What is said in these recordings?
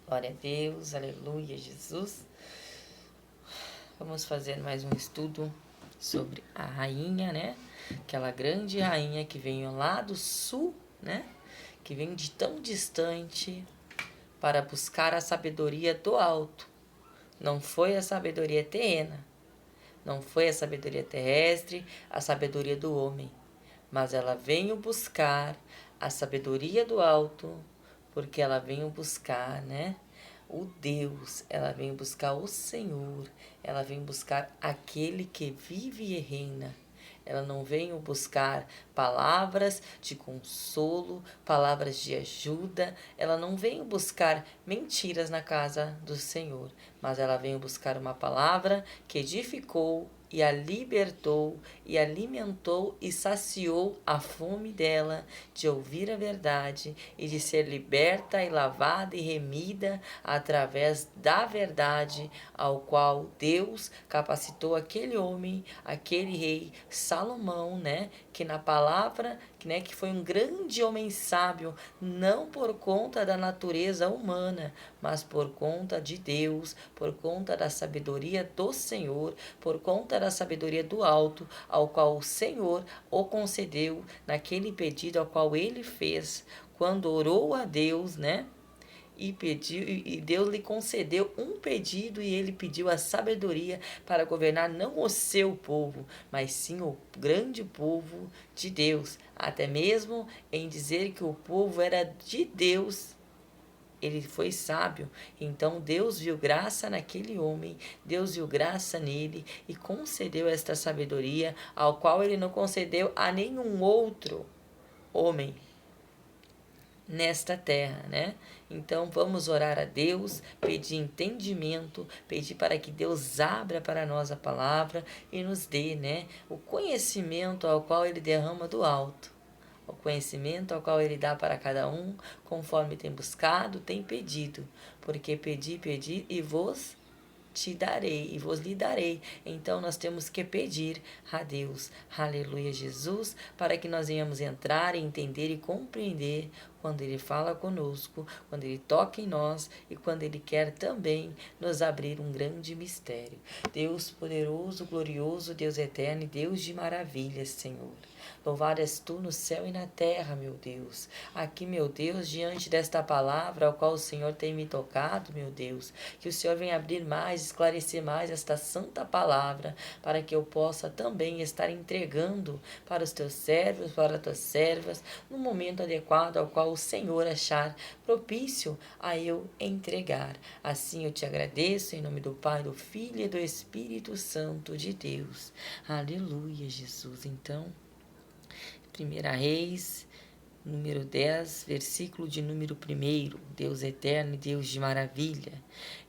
Glória a Deus, aleluia, Jesus. Vamos fazer mais um estudo sobre a rainha, né? Aquela grande rainha que veio lá do sul, né? Que vem de tão distante para buscar a sabedoria do alto. Não foi a sabedoria terrena, não foi a sabedoria terrestre, a sabedoria do homem, mas ela veio buscar a sabedoria do alto, porque ela veio buscar, né? O Deus, ela vem buscar o Senhor, ela vem buscar aquele que vive e reina. Ela não veio buscar palavras de consolo, palavras de ajuda. Ela não veio buscar mentiras na casa do Senhor, mas ela veio buscar uma palavra que edificou e a libertou e alimentou e saciou a fome dela de ouvir a verdade e de ser liberta e lavada e remida através da verdade ao qual Deus capacitou aquele homem, aquele rei Salomão, né, que na palavra, né, que foi um grande homem sábio, não por conta da natureza humana, mas por conta de Deus, por conta da sabedoria do Senhor, por conta da sabedoria do alto, ao qual o Senhor o concedeu naquele pedido ao qual ele fez quando orou a Deus, né? E pediu, e Deus lhe concedeu um pedido, e ele pediu a sabedoria para governar não o seu povo, mas sim o grande povo de Deus. Até mesmo em dizer que o povo era de Deus, ele foi sábio. Então Deus viu graça naquele homem, Deus viu graça nele e concedeu esta sabedoria, ao qual ele não concedeu a nenhum outro homem nesta terra, né? Então vamos orar a Deus, pedir entendimento, pedir para que Deus abra para nós a palavra e nos dê, né, o conhecimento ao qual ele derrama do alto. O conhecimento ao qual ele dá para cada um, conforme tem buscado, tem pedido. Porque pedi e vos te darei e vos lhe darei. Então nós temos que pedir a Deus, aleluia, Jesus, para que nós venhamos entrar, entender e compreender quando Ele fala conosco, quando Ele toca em nós e quando Ele quer também nos abrir um grande mistério. Deus poderoso, glorioso, Deus eterno e Deus de maravilhas, Senhor. Louvado és tu no céu e na terra, meu Deus. Aqui, meu Deus, diante desta palavra ao qual o Senhor tem me tocado, meu Deus, que o Senhor venha abrir mais, esclarecer mais esta santa palavra, para que eu possa também estar entregando para os teus servos, para as tuas servas, no momento adequado ao qual o Senhor achar propício a eu entregar. Assim eu te agradeço em nome do Pai, do Filho e do Espírito Santo de Deus. Aleluia, Jesus. Então, 1 Reis, número 10, versículo de número 1. Deus eterno e Deus de maravilha.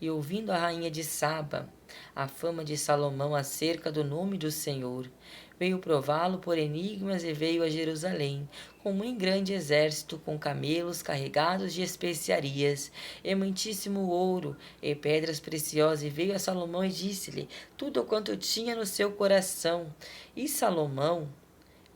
E ouvindo a rainha de Saba a fama de Salomão acerca do nome do Senhor, veio prová-lo por enigmas e veio a Jerusalém com muito grande exército, com camelos carregados de especiarias e muitíssimo ouro e pedras preciosas, e veio a Salomão e disse-lhe tudo quanto tinha no seu coração. E Salomão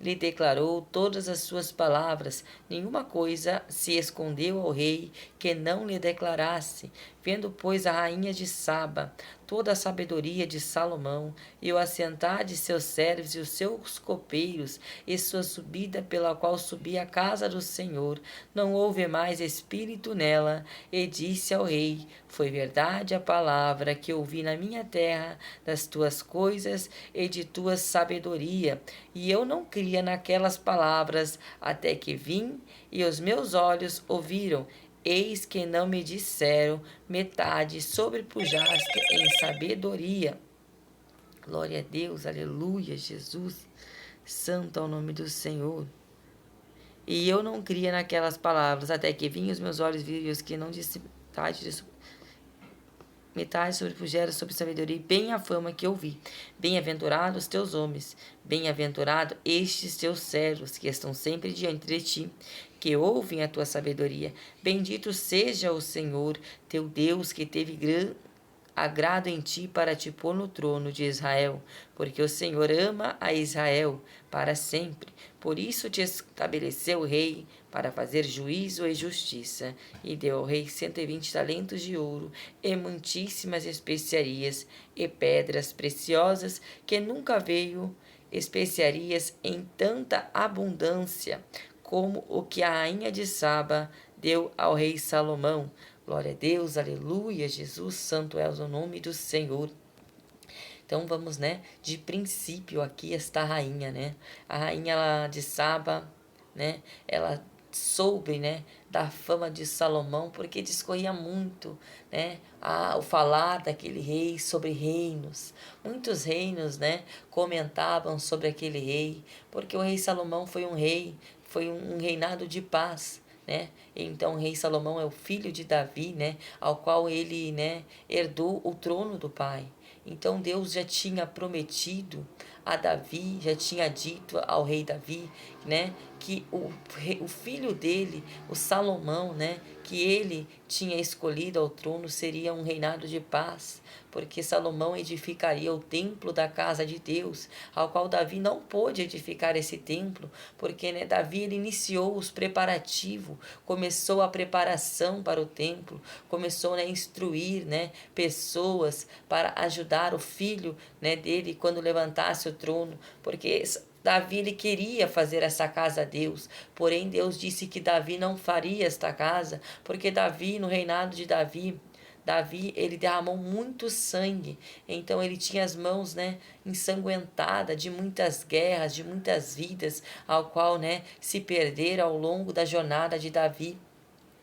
lhe declarou todas as suas palavras, nenhuma coisa se escondeu ao rei que não lhe declarasse. Vendo, pois, a rainha de Saba toda a sabedoria de Salomão, e o assentar de seus servos e os seus copeiros, e sua subida pela qual subia a casa do Senhor, não houve mais espírito nela, e disse ao rei: foi verdade a palavra que ouvi na minha terra das tuas coisas e de tua sabedoria, e eu não cria naquelas palavras, até que vim e os meus olhos ouviram. Eis que não me disseram metade, sobrepujaste em sabedoria. Glória a Deus, aleluia, Jesus. Santo é o nome do Senhor. E eu não cria naquelas palavras, até que vim os meus olhos viram, e os que não disse metade sobrepuseram sobre sabedoria, e bem a fama que eu vi. Bem-aventurados teus homens, bem-aventurado estes teus servos, que estão sempre diante de ti, que ouvem a tua sabedoria. Bendito seja o Senhor, teu Deus, que teve grande agrado em ti para te pôr no trono de Israel, porque o Senhor ama a Israel para sempre. Por isso te estabeleceu rei para fazer juízo e justiça, e deu ao rei 120 talentos de ouro, e muitíssimas especiarias, e pedras preciosas, que nunca veio especiarias em tanta abundância, como o que a rainha de Saba deu ao rei Salomão. Glória a Deus, aleluia, Jesus, santo é o nome do Senhor. Então vamos, né, de princípio aqui está a rainha, né? A rainha de Saba, né, ela soube, né, da fama de Salomão, porque discorria muito, né, o falar daquele rei sobre reinos. Muitos reinos, né, comentavam sobre aquele rei, porque o rei Salomão foi um reinado de paz, né? Então o rei Salomão é o filho de Davi, né, ao qual ele, né, herdou o trono do pai. Então Deus já tinha prometido a Davi, já tinha dito ao rei Davi, né, que o filho dele, o Salomão, né, que ele tinha escolhido ao trono, seria um reinado de paz, porque Salomão edificaria o templo da casa de Deus, ao qual Davi não pôde edificar esse templo, porque, né, Davi ele iniciou os preparativos, começou a preparação para o templo, começou, né, a instruir, né, pessoas para ajudar o filho, né, dele quando levantasse o trono, porque Davi ele queria fazer essa casa a Deus, porém Deus disse que Davi não faria esta casa, porque Davi, no reinado de Davi, ele derramou muito sangue, então ele tinha as mãos, né, ensanguentadas de muitas guerras, de muitas vidas, ao qual, né, se perderam ao longo da jornada de Davi,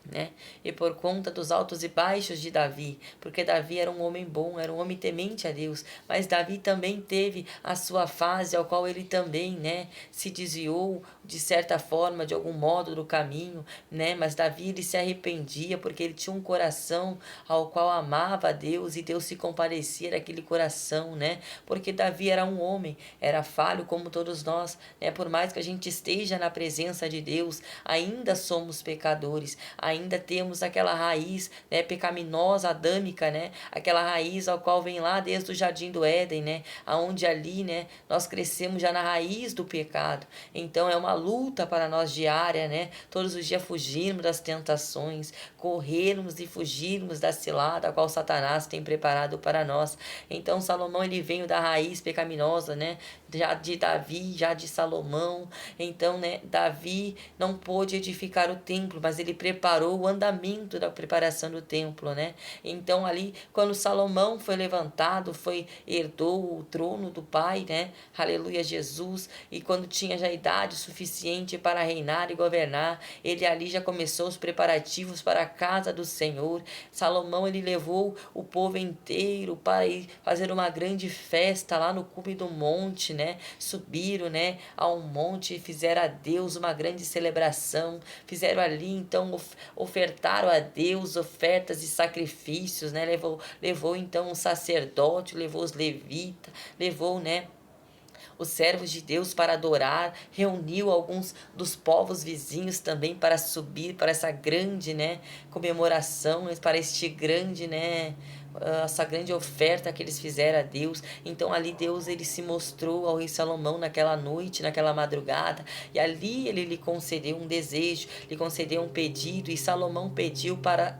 né? E por conta dos altos e baixos de Davi, porque Davi era um homem bom, era um homem temente a Deus, mas Davi também teve a sua fase ao qual ele também, né, se desviou de certa forma, de algum modo do caminho, né? Mas Davi ele se arrependia porque ele tinha um coração ao qual amava a Deus e Deus se compadecia daquele coração, né? Porque Davi era um homem, era falho como todos nós, né? Por mais que a gente esteja na presença de Deus, ainda somos pecadores, ainda temos aquela raiz, né, pecaminosa, adâmica, né, aquela raiz ao qual vem lá desde o jardim do Éden, né, aonde ali, né, nós crescemos já na raiz do pecado. Então é uma luta para nós diária, né, todos os dias fugirmos das tentações, corrermos e fugirmos da cilada a qual Satanás tem preparado para nós. Então Salomão ele veio da raiz pecaminosa, né, já de Davi, já de Salomão. Então, né, Davi não pôde edificar o templo, mas ele preparou o andamento da preparação do templo, né? Então ali, quando Salomão foi levantado, herdou o trono do pai, né? Aleluia, Jesus. E quando tinha já idade suficiente para reinar e governar, ele ali já começou os preparativos para a casa do Senhor. Salomão, ele levou o povo inteiro para ir fazer uma grande festa lá no cume do monte, né? Subiram, né, a um monte e fizeram a Deus uma grande celebração. Fizeram ali, então, ofertaram a Deus ofertas e sacrifícios, né? Levou então um sacerdote, levou os levitas, levou, né, os servos de Deus para adorar, reuniu alguns dos povos vizinhos também para subir para essa grande, né, comemoração, para este grande, né, essa grande oferta que eles fizeram a Deus. Então ali Deus ele se mostrou ao rei Salomão naquela noite, naquela madrugada, e ali ele lhe concedeu um desejo, lhe concedeu um pedido, e Salomão pediu para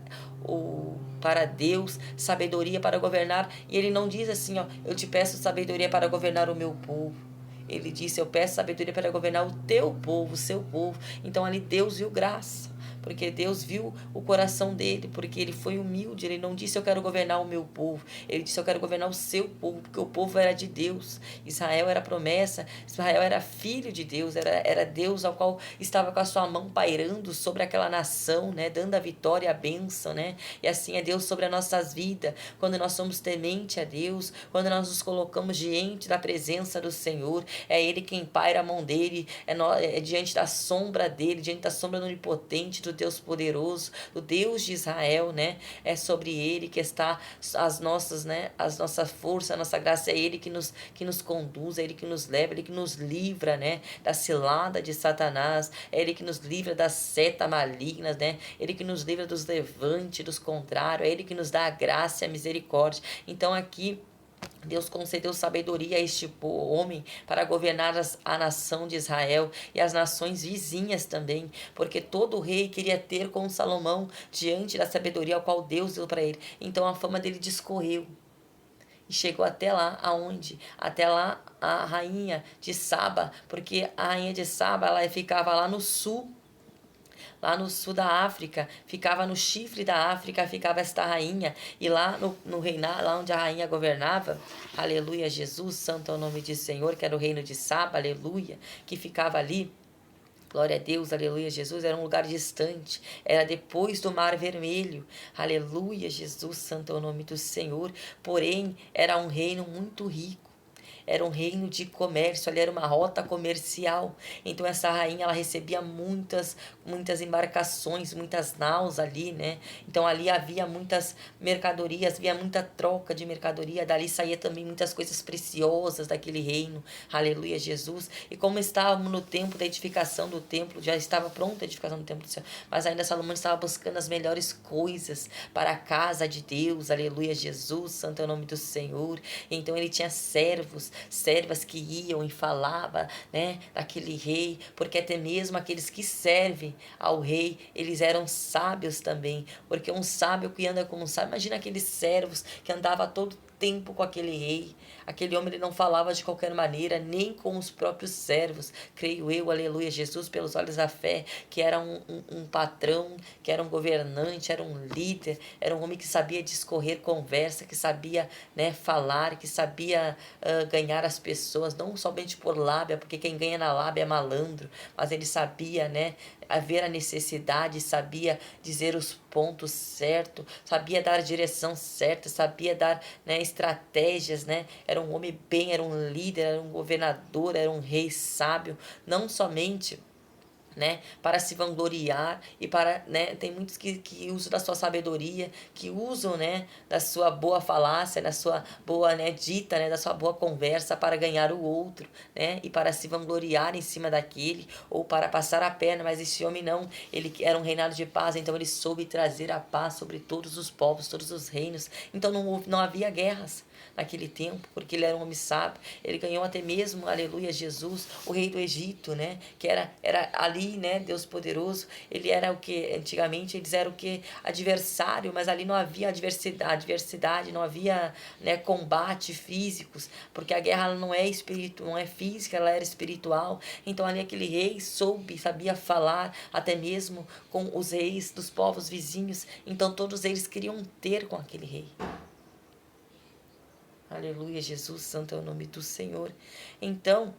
Deus sabedoria para governar, e ele não diz assim, ó, eu te peço sabedoria para governar o meu povo. Ele disse, eu peço sabedoria para governar o teu povo, o seu povo. Então ali Deus viu graça, porque Deus viu o coração dele, porque ele foi humilde. Ele não disse, eu quero governar o meu povo. Ele disse, eu quero governar o seu povo, porque o povo era de Deus. Israel era promessa, Israel era filho de Deus, era Deus ao qual estava com a sua mão pairando sobre aquela nação, né, dando a vitória e a bênção, né? E assim é Deus sobre as nossas vidas, quando nós somos temente a Deus, quando nós nos colocamos diante da presença do Senhor, é Ele quem paira a mão dele, é diante da sombra dele, diante da sombra do Onipotente, do Deus poderoso, do Deus de Israel, né? É sobre Ele que está as nossas, né? As nossas forças, a nossa graça, é Ele que nos conduz, é Ele que nos leva, é Ele que nos livra, né? Da cilada de Satanás, é Ele que nos livra das setas malignas, né? Ele que nos livra dos levantes, dos contrários, é Ele que nos dá a graça e a misericórdia. Então aqui Deus concedeu sabedoria a este homem para governar a nação de Israel e as nações vizinhas também, porque todo rei queria ter com Salomão diante da sabedoria ao qual Deus deu para ele. Então a fama dele discorreu e chegou até lá, aonde? Até lá a rainha de Saba, porque a rainha de Saba ela ficava lá no sul da África, ficava no chifre da África, ficava esta rainha, e lá no reinado, lá onde a rainha governava, aleluia, Jesus, santo é o nome de Senhor, que era o reino de Saba, aleluia, que ficava ali, glória a Deus, aleluia, Jesus, era um lugar distante, era depois do Mar Vermelho, aleluia, Jesus, santo é o nome do Senhor, porém, era um reino muito rico, era um reino de comércio, ali era uma rota comercial. Então essa rainha ela recebia muitas embarcações, muitas naus ali, né? Então ali havia muitas mercadorias, havia muita troca de mercadoria, dali saía também muitas coisas preciosas daquele reino. Aleluia, Jesus. E como estávamos no tempo da edificação do templo, já estava pronta a edificação do templo do Senhor, mas ainda Salomão estava buscando as melhores coisas para a casa de Deus. Aleluia, Jesus, santo é o nome do Senhor. Então ele tinha servas que iam e falava, né, daquele rei, porque até mesmo aqueles que servem ao rei, eles eram sábios também, porque um sábio que anda com um sábio, imagina aqueles servos que andava todo tempo com aquele rei, aquele homem ele não falava de qualquer maneira, nem com os próprios servos, creio eu, aleluia, Jesus pelos olhos da fé, que era um patrão, que era um governante, era um líder, era um homem que sabia discorrer conversa, que sabia, né, falar, que sabia ganhar as pessoas, não somente por lábia, porque quem ganha na lábia é malandro, mas ele sabia, né, haver a necessidade, sabia dizer os pontos certos, sabia dar a direção certa, sabia dar, né, estratégias, né? Era um homem bem, era um líder, era um governador, era um rei sábio, não somente, né, para se vangloriar e para, né, tem muitos que usam da sua sabedoria, que usam, né, da sua boa falácia, da sua boa, né, dita, né, da sua boa conversa para ganhar o outro, né, e para se vangloriar em cima daquele, ou para passar a perna, mas esse homem não, ele era um reinado de paz, então ele soube trazer a paz sobre todos os povos, todos os reinos, então não havia guerras naquele tempo, porque ele era um homem sábio, ele ganhou até mesmo, aleluia, Jesus, o rei do Egito, né, que era ali, né, Deus poderoso, ele era o que, antigamente eles eram o que, adversário, mas ali não havia adversidade, não havia, né, combate físicos, porque a guerra não é espiritual, não é física, ela era espiritual, então ali aquele rei sabia falar, até mesmo com os reis dos povos vizinhos, então todos eles queriam ter com aquele rei. Aleluia, Jesus, santo é o nome do Senhor. Então,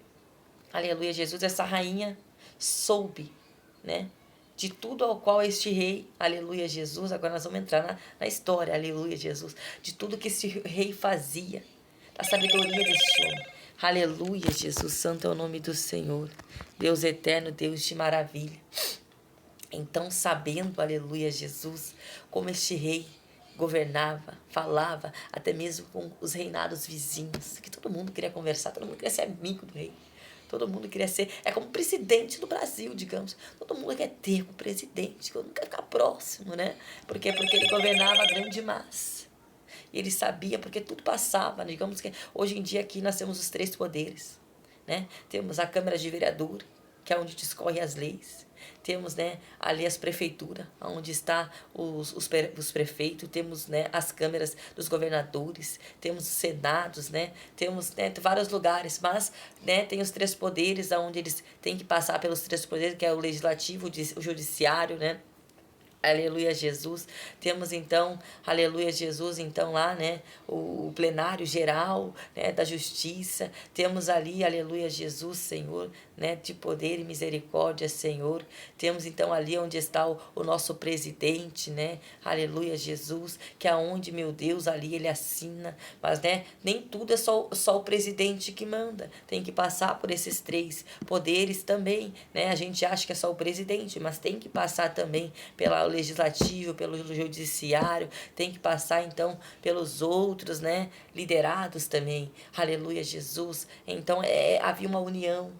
aleluia, Jesus, essa rainha soube, né, de tudo ao qual este rei, aleluia, Jesus, agora nós vamos entrar na história, aleluia, Jesus, de tudo que esse rei fazia, da sabedoria deste homem. Aleluia, Jesus, santo é o nome do Senhor. Deus eterno, Deus de maravilha. Então, sabendo, aleluia, Jesus, como este rei governava, falava, até mesmo com os reinados vizinhos, que todo mundo queria conversar, todo mundo queria ser amigo do rei, todo mundo queria ser, é como presidente do Brasil, digamos, todo mundo quer ter um presidente, todo mundo quer ficar próximo, né? Porque ele governava a grande massa, e ele sabia, porque tudo passava, digamos que hoje em dia aqui nós temos os 3 poderes, né? Temos a Câmara de Vereador, que é onde discorre as leis, temos, né, ali as prefeituras, onde está os prefeitos, temos, né, as câmeras dos governadores, temos os senados, né, temos, né, vários lugares, mas, né, tem os 3 poderes, onde eles têm que passar pelos 3 poderes, que é o legislativo, o judiciário, né, aleluia, Jesus. Temos então, aleluia, Jesus, então lá, né, o plenário geral, né, da justiça. Temos ali, aleluia, Jesus, Senhor, né, de poder e misericórdia, Senhor. Temos então ali onde está o nosso presidente, né, aleluia, Jesus, que é onde, meu Deus, ali ele assina. Mas, né, nem tudo é só o presidente que manda. Tem que passar por esses 3 poderes também, né. A gente acha que é só o presidente, mas tem que passar também pelo legislativo, pelo judiciário, tem que passar então pelos outros, né, liderados também, aleluia, Jesus. Então havia uma união.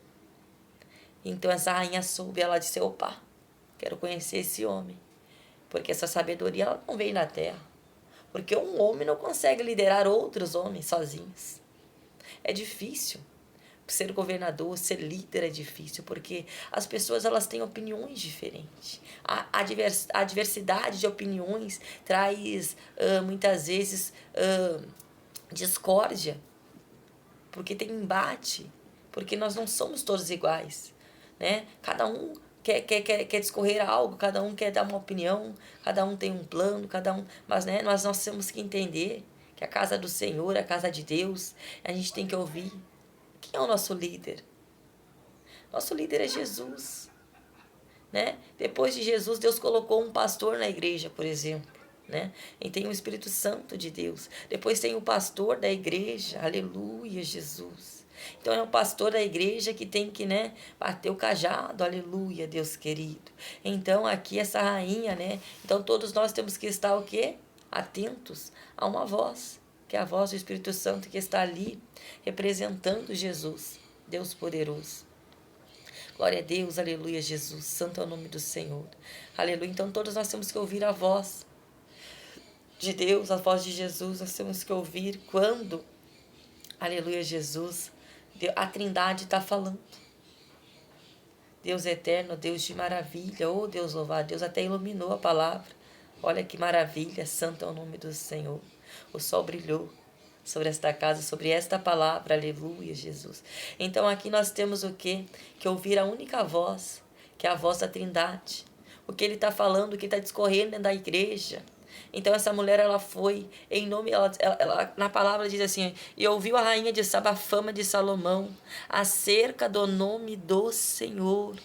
Então essa rainha soube, ela disse, opa, quero conhecer esse homem, porque essa sabedoria ela não veio na terra, Porque um homem não consegue liderar outros homens sozinhos. É difícil. Ser governador, ser líder é difícil, porque as pessoas elas têm opiniões diferentes. A diversidade de opiniões traz muitas vezes discórdia, porque tem embate, porque nós não somos todos iguais, né? Cada um quer discorrer algo, cada um quer dar uma opinião, cada um tem um plano, cada um, mas né, nós temos que entender que a casa do Senhor, a casa de Deus, a gente tem que ouvir. Quem é o nosso líder? Nosso líder é Jesus, né? Depois de Jesus, Deus colocou um pastor na igreja, por exemplo, né? E tem o Espírito Santo de Deus. Depois tem o pastor da igreja, aleluia, Jesus. Então é o pastor da igreja que tem que, né, bater o cajado, aleluia, Deus querido. Então aqui essa rainha, né? Então todos nós temos que estar o quê? Atentos a uma voz, que é a voz do Espírito Santo que está ali representando Jesus, Deus poderoso. Glória a Deus, aleluia, Jesus, santo é o nome do Senhor. Aleluia, então todos nós temos que ouvir a voz de Deus, a voz de Jesus, nós temos que ouvir quando, aleluia, Jesus, a Trindade está falando. Deus eterno, Deus de maravilha, oh Deus louvado, Deus até iluminou a palavra. Olha que maravilha, santo é o nome do Senhor. O sol brilhou sobre esta casa, sobre esta palavra, aleluia, Jesus. Então aqui nós temos o quê? Que ouvir a única voz, que é a voz da Trindade. O que ele está falando, o que está discorrendo dentro da igreja. Então essa mulher, ela foi, em nome, ela na palavra diz assim, e ouviu a rainha de Saba a fama de Salomão, acerca do nome do Senhor.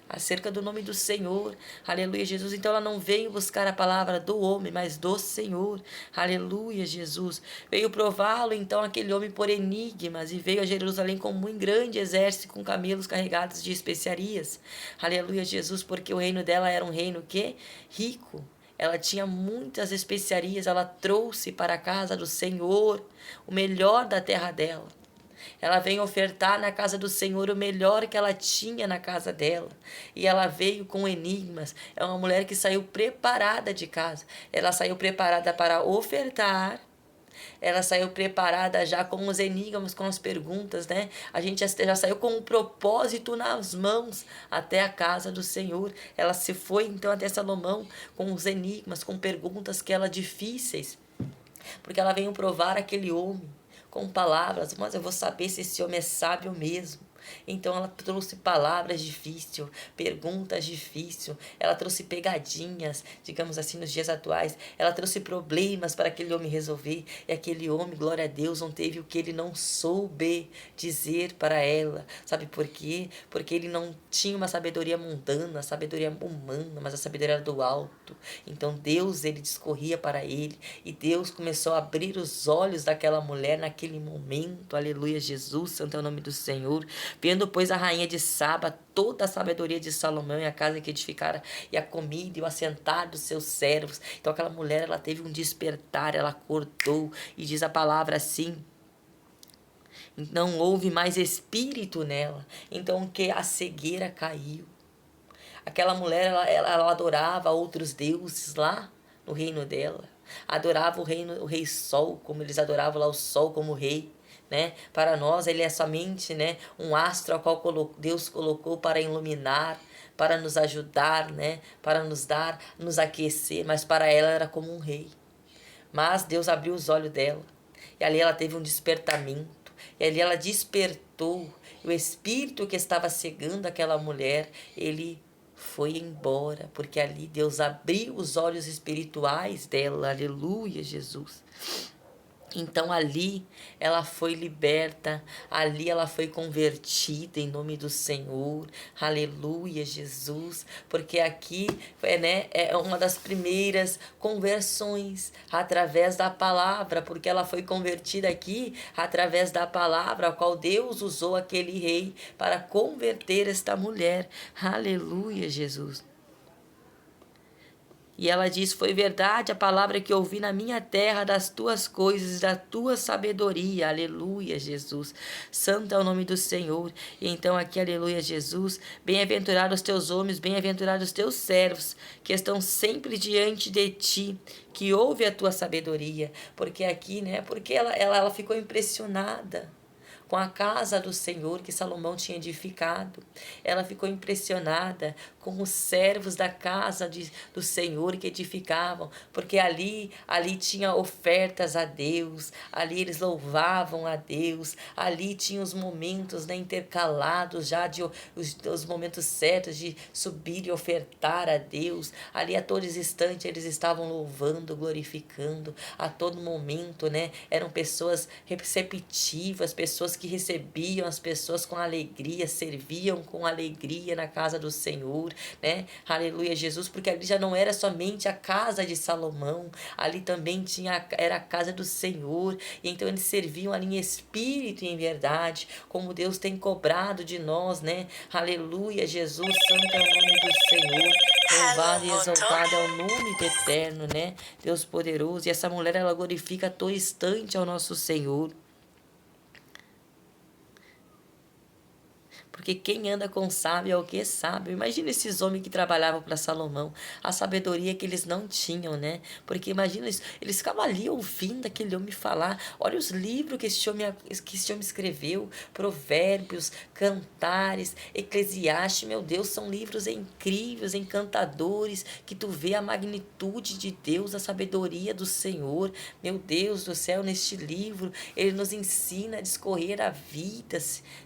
Acerca do nome do Senhor, aleluia, Jesus. Então ela não veio buscar a palavra do homem, mas do Senhor, aleluia, Jesus. Veio prová-lo então aquele homem por enigmas, e veio a Jerusalém com um grande exército, com camelos carregados de especiarias, aleluia, Jesus, porque o reino dela era um reino que rico. Ela tinha muitas especiarias, ela trouxe para a casa do Senhor o melhor da terra dela. Ela veio ofertar na casa do Senhor o melhor que ela tinha na casa dela. E ela veio com enigmas. É uma mulher que saiu preparada de casa. Ela saiu preparada para ofertar. Ela saiu preparada já com os enigmas, com as perguntas, né? A gente já saiu com um propósito nas mãos até a casa do Senhor. Ela se foi então até Salomão com os enigmas, com perguntas que eram difíceis. Porque ela veio provar aquele homem com palavras, mas eu vou saber se esse homem é sábio mesmo. Então ela trouxe palavras difíceis, perguntas difíceis, ela trouxe pegadinhas, digamos assim, nos dias atuais. Ela trouxe problemas para aquele homem resolver, e aquele homem, glória a Deus, não teve o que ele não soube dizer para ela. Sabe por quê? Porque ele não tinha uma sabedoria mundana, sabedoria humana, mas a sabedoria era do alto. Então Deus, ele discorria para ele, e Deus começou a abrir os olhos daquela mulher naquele momento. Aleluia, Jesus, santo é o nome do Senhor. Vendo, pois, a rainha de Saba toda a sabedoria de Salomão e a casa que edificara, e a comida e o assentar dos seus servos. Então aquela mulher, ela teve um despertar, ela acordou, e diz a palavra assim: não houve mais espírito nela. Então que a cegueira caiu. Aquela mulher, ela adorava outros deuses lá no reino dela. Adorava o rei Sol, como eles adoravam lá o Sol como rei. Né? Para nós ele é somente, né, um astro ao qual Deus colocou para iluminar, para nos ajudar, né, para nos aquecer, mas para ela era como um rei. Mas Deus abriu os olhos dela, e ali ela teve um despertamento, e ali ela despertou, e o espírito que estava cegando aquela mulher, ele foi embora, porque ali Deus abriu os olhos espirituais dela, aleluia, Jesus. Então ali ela foi liberta, ali ela foi convertida em nome do Senhor, aleluia, Jesus, porque aqui é uma das primeiras conversões através da palavra, porque ela foi convertida aqui através da palavra, a qual Deus usou aquele rei para converter esta mulher, aleluia, Jesus. E ela diz: foi verdade a palavra que ouvi na minha terra das tuas coisas, da tua sabedoria. Aleluia, Jesus. Santo é o nome do Senhor. E então aqui, aleluia, Jesus. Bem-aventurados os teus homens, bem-aventurados os teus servos, que estão sempre diante de ti, que ouve a tua sabedoria. Porque aqui, né? Porque ela ficou impressionada com a casa do Senhor que Salomão tinha edificado. Ela ficou impressionada com os servos da casa do Senhor que edificavam, porque ali tinha ofertas a Deus, ali eles louvavam a Deus, ali tinha os momentos, né, intercalados já, os momentos certos de subir e ofertar a Deus. Ali a todos instantes eles estavam louvando, glorificando, a todo momento, né, eram pessoas receptivas, pessoas que recebiam as pessoas com alegria, serviam com alegria na casa do Senhor, né? Aleluia, Jesus, porque ali já não era somente a casa de Salomão, ali também era a casa do Senhor, e então eles serviam ali em espírito e em verdade, como Deus tem cobrado de nós, né? Aleluia, Jesus, santo é o nome do Senhor. Louvado e exaltado é o nome do Eterno, né? Deus poderoso. E essa mulher, ela glorifica a todo instante ao nosso Senhor. Porque quem anda com sábio é o que é sábio. Imagina esses homens que trabalhavam para Salomão, a sabedoria que eles não tinham, né? Porque imagina isso, eles ficavam ali ouvindo aquele homem falar. Olha os livros que esse homem escreveu, Provérbios, Cantares, Eclesiastes, meu Deus, são livros incríveis, encantadores, que tu vê a magnitude de Deus, a sabedoria do Senhor. Meu Deus do céu, neste livro, ele nos ensina a discorrer a vida,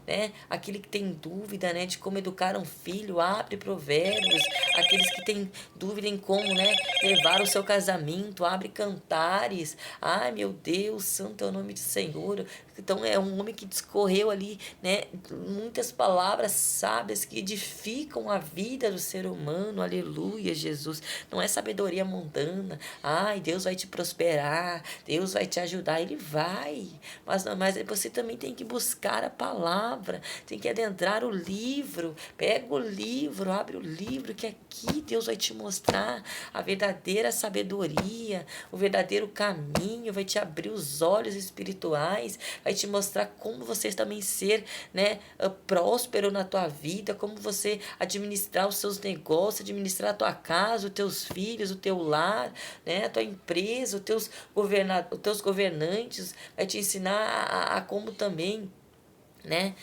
né? Aquele que tem dúvida, né, de como educar um filho, abre Provérbios. Aqueles que têm dúvida em como, né, levar o seu casamento, abre Cantares. Ai, meu Deus, santo é o nome do Senhor. Então é um homem que discorreu ali, né, muitas palavras sábias que edificam a vida do ser humano. Aleluia, Jesus. Não é sabedoria mundana. Ai, Deus vai te prosperar, Deus vai te ajudar. Ele vai. Mas você também tem que buscar a palavra, tem que adentrar o livro. Pega o livro, abre o livro, que aqui Deus vai te mostrar a verdadeira sabedoria, o verdadeiro caminho, vai te abrir os olhos espirituais, vai te mostrar como você também ser, né, próspero na tua vida, como você administrar os seus negócios, administrar a tua casa, os teus filhos, o teu lar, né, a tua empresa, os teus governantes, vai te ensinar a como também, né,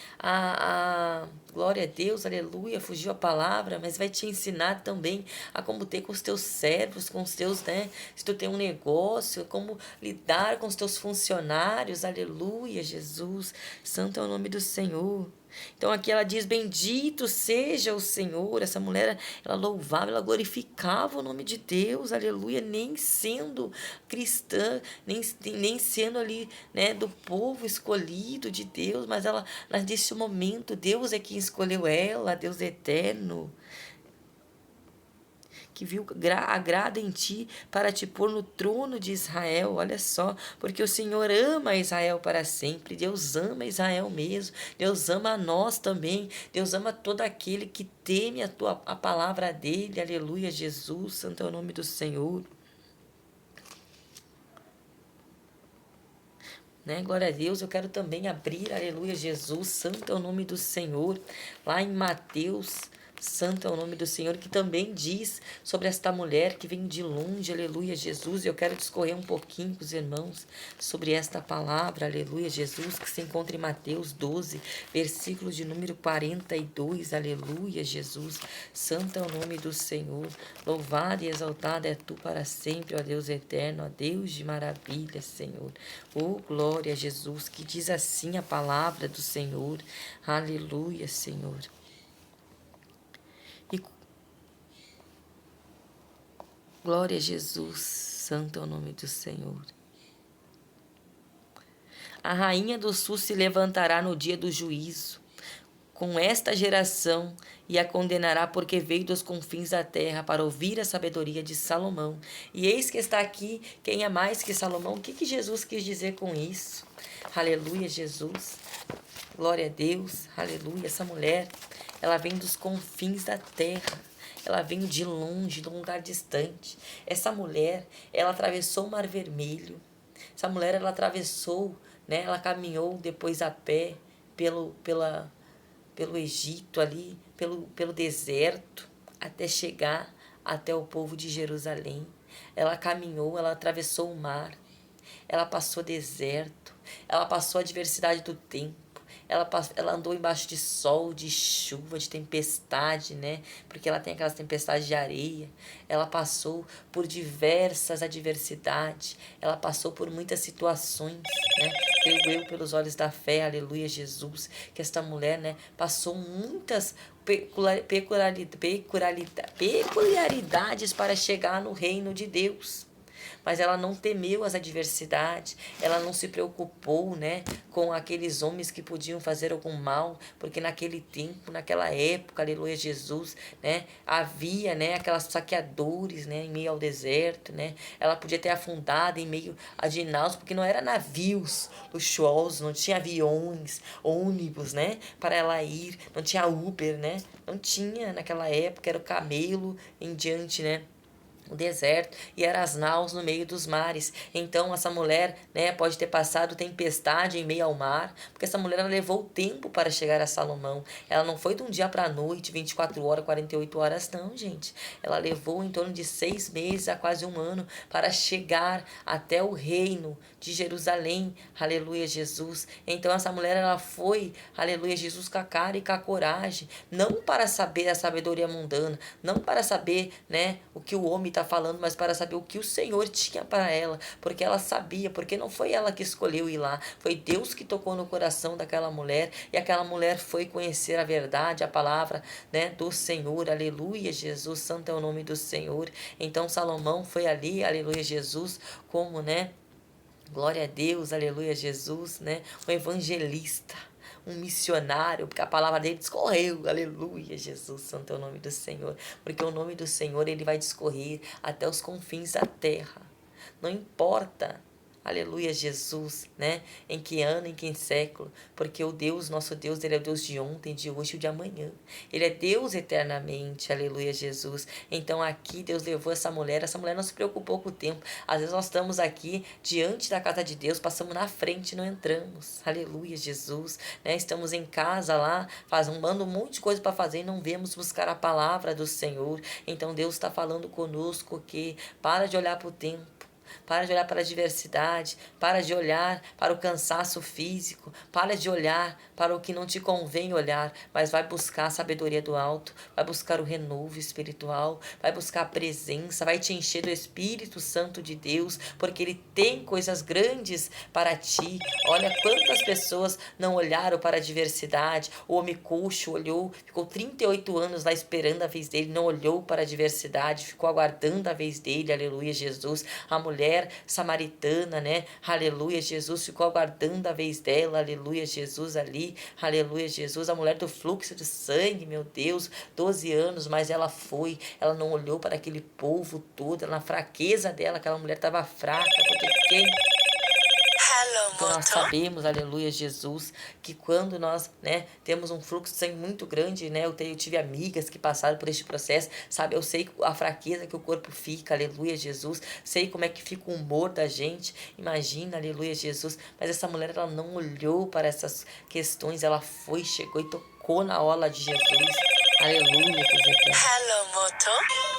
glória a Deus, aleluia, fugiu a palavra, mas vai te ensinar também a como ter com os teus servos, com os teus, né, se tu tem um negócio, como lidar com os teus funcionários. Aleluia, Jesus, santo é o nome do Senhor. Então aqui ela diz: bendito seja o Senhor. Essa mulher, ela louvava, ela glorificava o nome de Deus, aleluia, nem sendo cristã, nem sendo ali, né, do povo escolhido de Deus, mas ela nesse momento, Deus é quem escolheu ela, Deus eterno, que viu agrada em ti para te pôr no trono de Israel. Olha só, porque o Senhor ama Israel para sempre. Deus ama Israel mesmo. Deus ama a nós também. Deus ama todo aquele que teme a palavra dele. Aleluia, Jesus, santo é o nome do Senhor. Né? Glória a Deus. Eu quero também abrir, aleluia, Jesus, santo é o nome do Senhor, lá em Mateus. Santo é o nome do Senhor, que também diz sobre esta mulher que vem de longe, aleluia, Jesus. E eu quero discorrer um pouquinho com os irmãos sobre esta palavra, aleluia, Jesus, que se encontra em Mateus 12, versículo de número 42, aleluia, Jesus. Santo é o nome do Senhor, louvado e exaltado é tu para sempre, ó Deus eterno, ó Deus de maravilha, Senhor. Oh, glória a Jesus, que diz assim a palavra do Senhor, aleluia, Senhor. Glória a Jesus, santo é o nome do Senhor. A rainha do sul se levantará no dia do juízo com esta geração e a condenará, porque veio dos confins da terra para ouvir a sabedoria de Salomão. E eis que está aqui quem é mais que Salomão. O que Jesus quis dizer com isso? Aleluia, Jesus. Glória a Deus. Aleluia. Essa mulher, ela vem dos confins da terra. ela veio de longe, de um lugar distante. Essa mulher, ela atravessou o Mar Vermelho. Essa mulher, ela atravessou, né? Ela caminhou depois a pé pelo Egito ali, pelo deserto, até chegar até o povo de Jerusalém. Ela caminhou, ela atravessou o mar, ela passou deserto, ela passou a adversidade do tempo, ela andou embaixo de sol, de chuva, de tempestade, né? Porque ela tem aquelas tempestades de areia. Ela passou por diversas adversidades, ela passou por muitas situações, né? Creio eu pelos olhos da fé, aleluia, Jesus, que esta mulher, né, passou muitas peculiaridades para chegar no reino de Deus. Mas ela não temeu as adversidades, ela não se preocupou, né, com aqueles homens que podiam fazer algum mal, porque naquele tempo, naquela época, aleluia, Jesus, né, havia, né, aquelas saqueadores, né, em meio ao deserto, né, ela podia ter afundado em meio a dinaus, porque não era navios luxuosos, não tinha aviões, ônibus, né, para ela ir, não tinha Uber, né, não tinha naquela época, era o camelo em diante, né, o deserto, e eram as naus no meio dos mares. Então essa mulher, né, pode ter passado tempestade em meio ao mar, porque essa mulher ela levou tempo para chegar a Salomão. Ela não foi de um dia para a noite, 24 horas, 48 horas, não, gente. Ela levou em torno de 6 meses a quase um ano para chegar até o reino de Jerusalém. Aleluia, Jesus. Então essa mulher ela foi, aleluia, Jesus, com a cara e com a coragem, não para saber a sabedoria mundana, não para saber, né, o que o homem está falando, mas para saber o que o Senhor tinha para ela, porque ela sabia, porque não foi ela que escolheu ir lá, foi Deus que tocou no coração daquela mulher, e aquela mulher foi conhecer a verdade, a palavra, né, do Senhor. Aleluia, Jesus, santo é o nome do Senhor. Então Salomão foi ali, aleluia, Jesus, como, né, glória a Deus, aleluia, Jesus, né, um evangelista, um missionário, porque a palavra dele discorreu, aleluia, Jesus, santo é o nome do Senhor, porque o nome do Senhor, ele vai discorrer até os confins da terra, não importa, aleluia, Jesus, né, em que ano, em que século, porque o Deus, nosso Deus, ele é o Deus de ontem, de hoje e de amanhã, ele é Deus eternamente, aleluia, Jesus. Então aqui Deus levou essa mulher não se preocupou com o tempo. Às vezes nós estamos aqui diante da casa de Deus, passamos na frente e não entramos, aleluia, Jesus, né, estamos em casa lá, fazendo um monte de coisa para fazer e não vemos buscar a palavra do Senhor. Então Deus está falando conosco que para de olhar para o tempo, para de olhar para a diversidade, para de olhar para o cansaço físico, para de olhar para o que não te convém olhar, mas vai buscar a sabedoria do alto, vai buscar o renovo espiritual, vai buscar a presença, vai te encher do Espírito Santo de Deus, porque Ele tem coisas grandes para ti. Olha quantas pessoas não olharam para a diversidade. O homem coxo olhou, ficou 38 anos lá esperando a vez dele, não olhou para a diversidade, ficou aguardando a vez dele, aleluia, Jesus. A mulher samaritana, né, aleluia, Jesus, ficou aguardando a vez dela, aleluia, Jesus, ali, aleluia, Jesus. A mulher do fluxo de sangue, meu Deus, 12 anos, mas ela foi, ela não olhou para aquele povo todo, na fraqueza dela, aquela mulher estava fraca, porque quem... Então nós sabemos, aleluia, Jesus, que quando nós, né, temos um fluxo de sangue muito grande, né, eu tive amigas que passaram por este processo, sabe, eu sei a fraqueza que o corpo fica, aleluia, Jesus, sei como é que fica o humor da gente, imagina, aleluia, Jesus, mas essa mulher, ela não olhou para essas questões, ela foi, chegou e tocou na ola de Jesus, aleluia, Deus eterno.